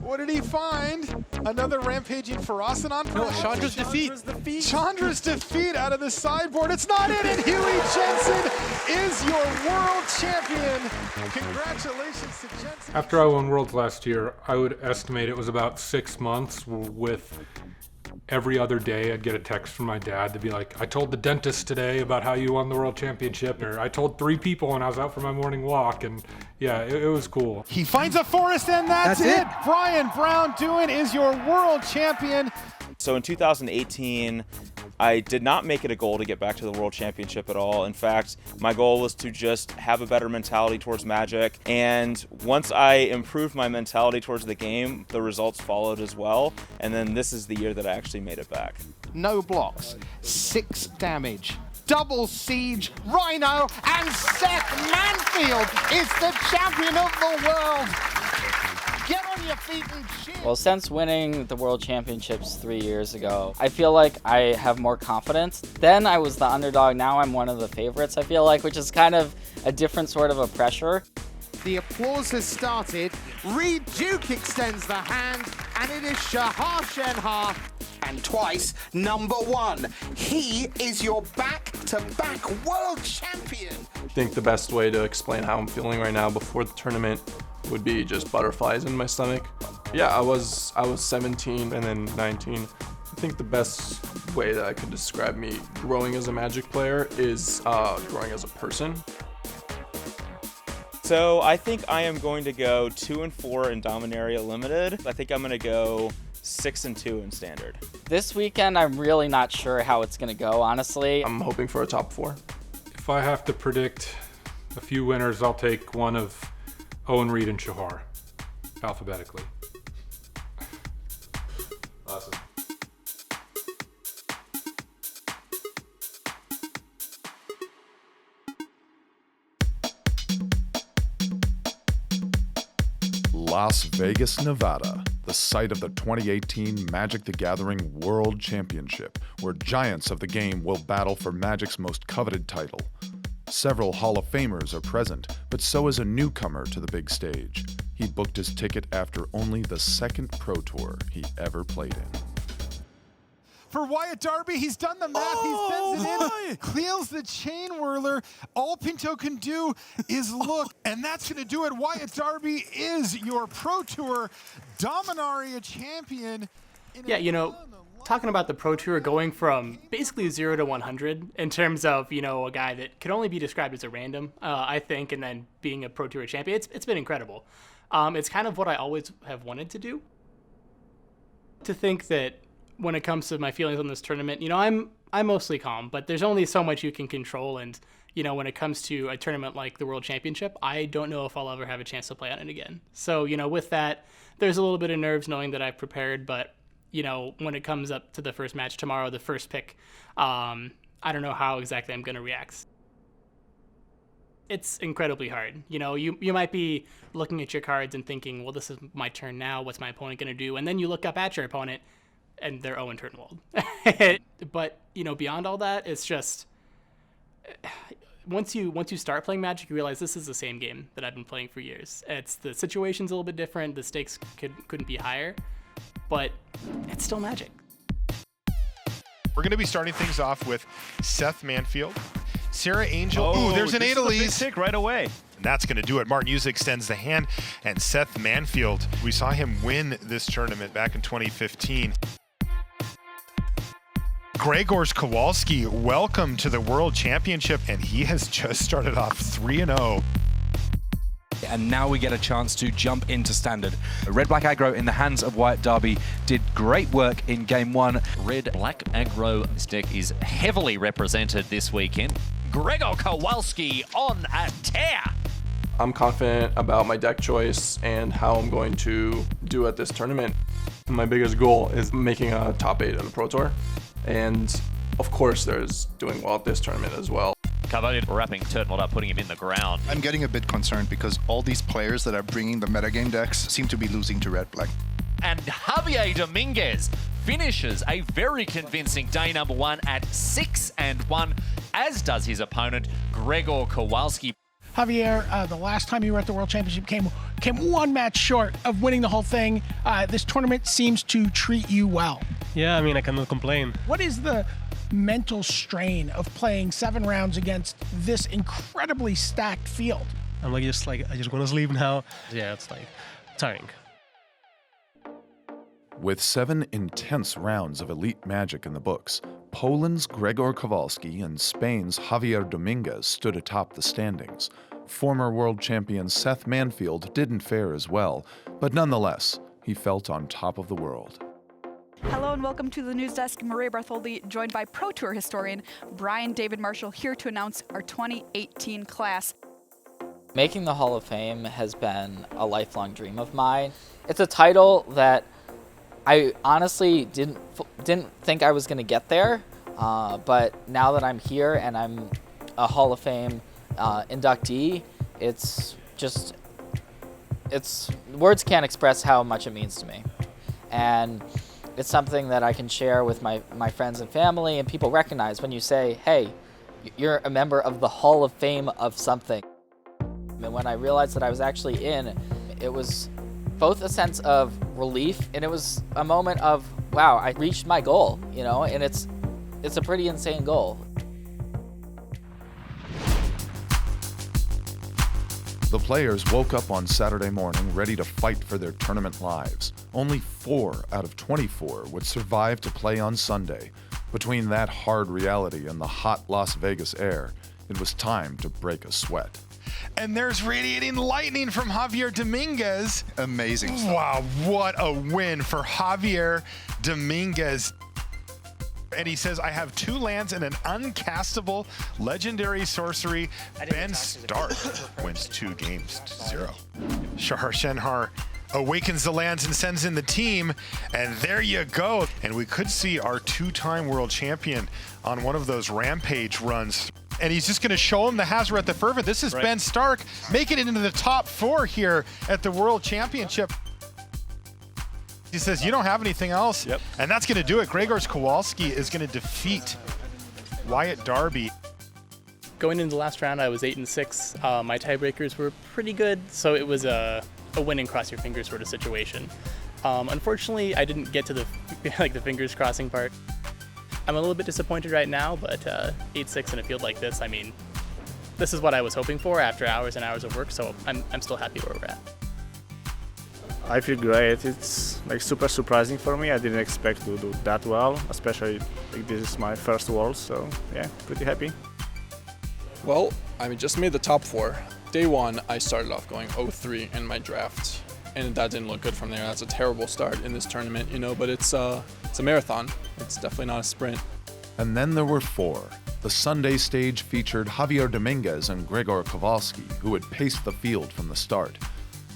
What did he find? Another rampaging Farasanon? No, Chandra's defeat. Chandra's defeat out of the sideboard. It's not in it. Huey Jensen is your world champion. Congratulations to Jensen. After I won Worlds last year, I would estimate it was about 6 months with every other day I'd get a text from my dad to be like, I told the dentist today about how you won the world championship, or I told 3 people when I was out for my morning walk, and yeah, it was cool. He finds a forest, and that's it. Brian Brown Doohan is your world champion. So in 2018, I did not make it a goal to get back to the World Championship at all. In fact, my goal was to just have a better mentality towards Magic. And once I improved my mentality towards the game, the results followed as well. And then this is the year that I actually made it back. No blocks, 6 damage. Double siege, Rhino, and Seth Manfield is the champion of the world. Get on your feet and cheer. Well, since winning the World Championships 3 years ago, I feel like I have more confidence. Then I was the underdog, now I'm one of the favorites, I feel like, which is kind of a different sort of a pressure. The applause has started. Reed Duke extends the hand, and it is Shahar Shenhar. And twice #1. He is your back-to-back world champion. I think the best way to explain how I'm feeling right now before the tournament would be just butterflies in my stomach. Yeah, I was 17 and then 19. I think the best way that I could describe me growing as a Magic player is growing as a person. So I think I am going to go 2-4 in Dominaria Limited. I think I'm going to go 6-2 in Standard. This weekend, I'm really not sure how it's going to go, honestly. I'm hoping for a top 4. If I have to predict a few winners, I'll take one of Owen, Reed, and Shahar, alphabetically. Awesome. Las Vegas, Nevada, the site of the 2018 Magic the Gathering World Championship, where giants of the game will battle for Magic's most coveted title. Several Hall of Famers are present, but so is a newcomer to the big stage. He booked his ticket after only the 2nd Pro Tour he ever played in. For Wyatt Darby, he's done the math, he sends it in, clears the chain whirler. All Pinto can do is look, and that's going to do it. Wyatt Darby is your Pro Tour Dominaria champion. Yeah, you know, talking about the Pro Tour going from basically 0 to 100 in terms of, you know, a guy that could only be described as a random, I think, and then being a Pro Tour champion, it's been incredible. It's kind of what I always have wanted to do. To think that when it comes to my feelings on this tournament, you know, I'm mostly calm, but there's only so much you can control, and you know, when it comes to a tournament like the World Championship, I don't know if I'll ever have a chance to play on it again. So, you know, with that, there's a little bit of nerves knowing that I've prepared, but you know, when it comes up to the first match tomorrow, the first pick, I don't know how exactly I'm going to react. It's incredibly hard. You know, you might be looking at your cards and thinking, well, this is my turn now. What's my opponent going to do? And then you look up at your opponent, and they're Owen Turnwald. But, you know, beyond all that, it's just, once you start playing Magic, you realize this is the same game that I've been playing for years. It's the situation's a little bit different. The stakes couldn't be higher, but it's still Magic. We're going to be starting things off with Seth Manfield, Sarah Angel. Ooh, there's an Adelies. Pick right away. And that's going to do it. Martin Hughes extends the hand, and Seth Manfield, we saw him win this tournament back in 2015. Gregors Kowalski, welcome to the World Championship, and he has just started off 3-0. And now we get a chance to jump into Standard. Red-Black aggro in the hands of Wyatt Darby did great work in Game 1. Red-Black aggro. This deck is heavily represented this weekend. Gregor Kowalski on a tear. I'm confident about my deck choice and how I'm going to do at this tournament. My biggest goal is making a top 8 on the Pro Tour. And of course, there's doing well at this tournament as well. Cavalier wrapping Turnwald up, putting him in the ground. I'm getting a bit concerned because all these players that are bringing the metagame decks seem to be losing to Red-Black. And Javier Dominguez finishes a very convincing day number 1 at 6-1, as does his opponent, Gregor Kowalski. Javier, the last time you were at the World Championship came one match short of winning the whole thing. This tournament seems to treat you well. Yeah, I mean, I cannot complain. What is the mental strain of playing 7 rounds against this incredibly stacked field? I'm I just want to sleep now. Yeah, it's like tiring. With 7 intense rounds of elite Magic in the books, Poland's Gregor Kowalski and Spain's Javier Dominguez stood atop the standings. Former world champion Seth Manfield didn't fare as well, but nonetheless, he felt on top of the world. Hello and welcome to the news desk. Maria Bartholdi, joined by Pro Tour historian Brian David Marshall, here to announce our 2018 class. Making the Hall of Fame has been a lifelong dream of mine. It's a title that I honestly didn't think I was going to get there, but now that I'm here and I'm a Hall of Fame inductee, words can't express how much it means to me. And it's something that I can share with my friends and family, and people recognize when you say, hey, you're a member of the Hall of Fame of something. And when I realized that I was actually in, it was both a sense of relief and it was a moment of, wow, I reached my goal, you know, and it's a pretty insane goal. The players woke up on Saturday morning ready to fight for their tournament lives. Only 4 out of 24 would survive to play on Sunday. Between that hard reality and the hot Las Vegas air, it was time to break a sweat. And there's radiating lightning from Javier Dominguez. Amazing stuff. Wow, what a win for Javier Dominguez. And he says, I have 2 lands and an uncastable legendary sorcery. Ben Stark wins 2 games to 0. Shahar Shenhar awakens the lands and sends in the team, and there you go. And we could see our 2-time world champion on one of those rampage runs. And he's just going to show him the Hazoret the Fervent. This is Ben Stark making it into the top 4 here at the World Championship. He says, you don't have anything else? Yep. And that's going to do it. Gregor Kowalski is going to defeat Wyatt Darby. Going into the last round, I was 8-6. My tiebreakers were pretty good, so it was a win and cross your fingers sort of situation. Unfortunately, I didn't get to the the fingers crossing part. I'm a little bit disappointed right now, but 8-6 in a field like this, I mean, this is what I was hoping for after hours and hours of work, so I'm still happy where we're at. I feel great. It's super surprising for me. I didn't expect to do that well, especially this is my first World, so yeah, pretty happy. Well, I just made the top 4. Day 1, I started off going 0-3 in my draft, and that didn't look good from there. That's a terrible start in this tournament, you know, but it's a marathon. It's definitely not a sprint. And then there were 4. The Sunday stage featured Javier Dominguez and Gregor Kowalski, who had paced the field from the start.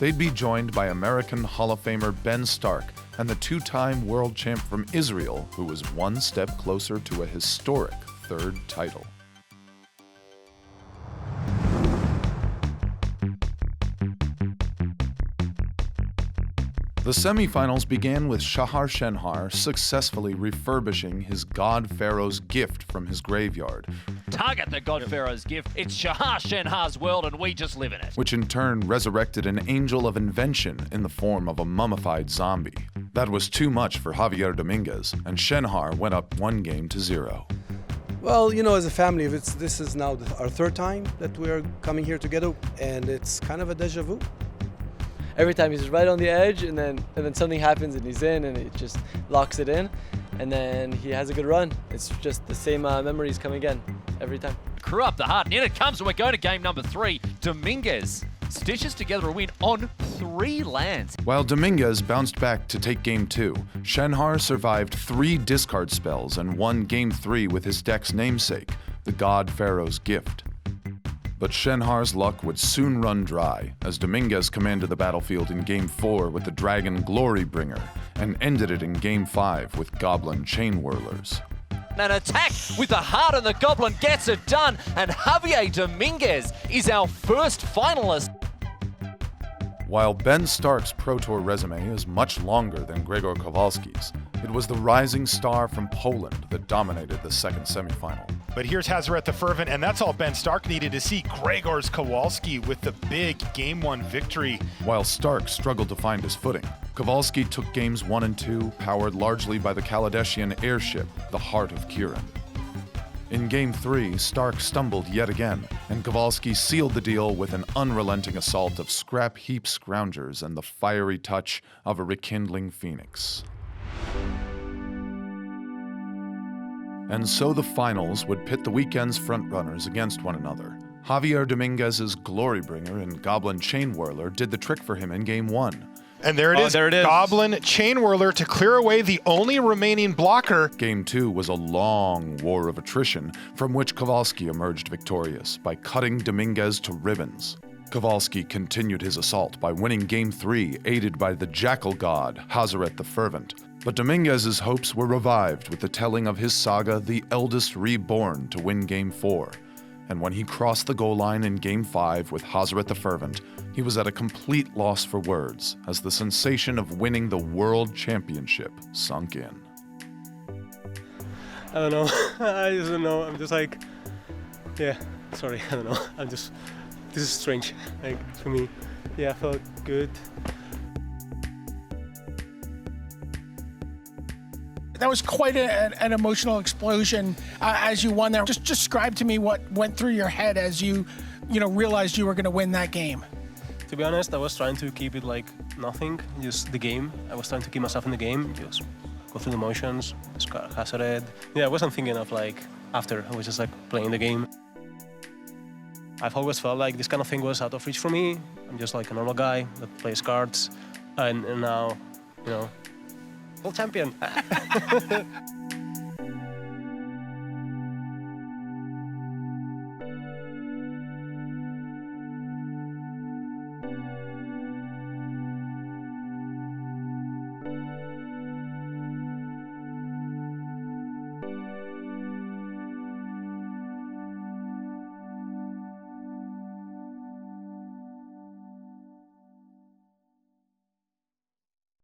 They'd be joined by American Hall of Famer Ben Stark and the 2-time world champ from Israel, who was one step closer to a historic 3rd title. The semifinals began with Shahar Shenhar successfully refurbishing his God Pharaoh's gift from his graveyard. Target the God Pharaoh's gift. It's Shahar Shenhar's world and we just live in it. Which in turn resurrected an angel of invention in the form of a mummified zombie. That was too much for Javier Dominguez, and Shenhar went up 1-0. Well, you know, as a family, this is now our 3rd time that we are coming here together, and it's kind of a deja vu. Every time he's right on the edge, and then something happens and he's in, and it just locks it in, and then he has a good run. It's just the same memories come again every time. Crew up the heart, and in it comes, and we're going to game number 3. Dominguez stitches together a win on 3 lands. While Dominguez bounced back to take Game 2, Shenhar survived 3 discard spells and won Game 3 with his deck's namesake, the God Pharaoh's Gift. But Shenhar's luck would soon run dry, as Dominguez commanded the battlefield in Game 4 with the Dragon Glorybringer, and ended it in Game 5 with Goblin Chain Whirlers. An attack with the heart and the Goblin gets it done, and Javier Dominguez is our first finalist. While Ben Stark's Pro Tour resume is much longer than Gregor Kowalski's, it was the rising star from Poland that dominated the second semifinal. But here's Hazaret the Fervent, and that's all Ben Stark needed to see. Grzegorz Kowalski with the big Game 1 victory. While Stark struggled to find his footing, Kowalski took games 1 and 2, powered largely by the Kaladeshian airship, the Heart of Kirin. In Game 3, Stark stumbled yet again, and Kowalski sealed the deal with an unrelenting assault of scrap heap scroungers and the fiery touch of a rekindling phoenix. And so the finals would pit the weekend's frontrunners against one another. Javier Dominguez's Glorybringer and Goblin Chain Whirler did the trick for him in Game 1. And there it is. Goblin Chain Whirler to clear away the only remaining blocker. Game 2 was a long war of attrition from which Kowalski emerged victorious by cutting Dominguez to ribbons. Kowalski continued his assault by winning Game 3, aided by the Jackal God, Hazaret the Fervent. But Dominguez's hopes were revived with the telling of his saga, The Eldest Reborn, to win Game 4. And when he crossed the goal line in Game 5 with Hazaret the Fervent, he was at a complete loss for words as the sensation of winning the World Championship sunk in. I don't know. I just don't know. I'm just like, yeah, sorry, I don't know. this is strange, like, for me. Yeah, I felt good. That was quite an emotional explosion as you won there. Just describe to me what went through your head as you realized you were going to win that game. To be honest, I was trying to keep it like nothing, just the game. I was trying to keep myself in the game, just go through the motions, Hazaret. Yeah, I wasn't thinking of like after, I was just like playing the game. I've always felt like this kind of thing was out of reach for me. I'm just like a normal guy that plays cards, and now, world champion.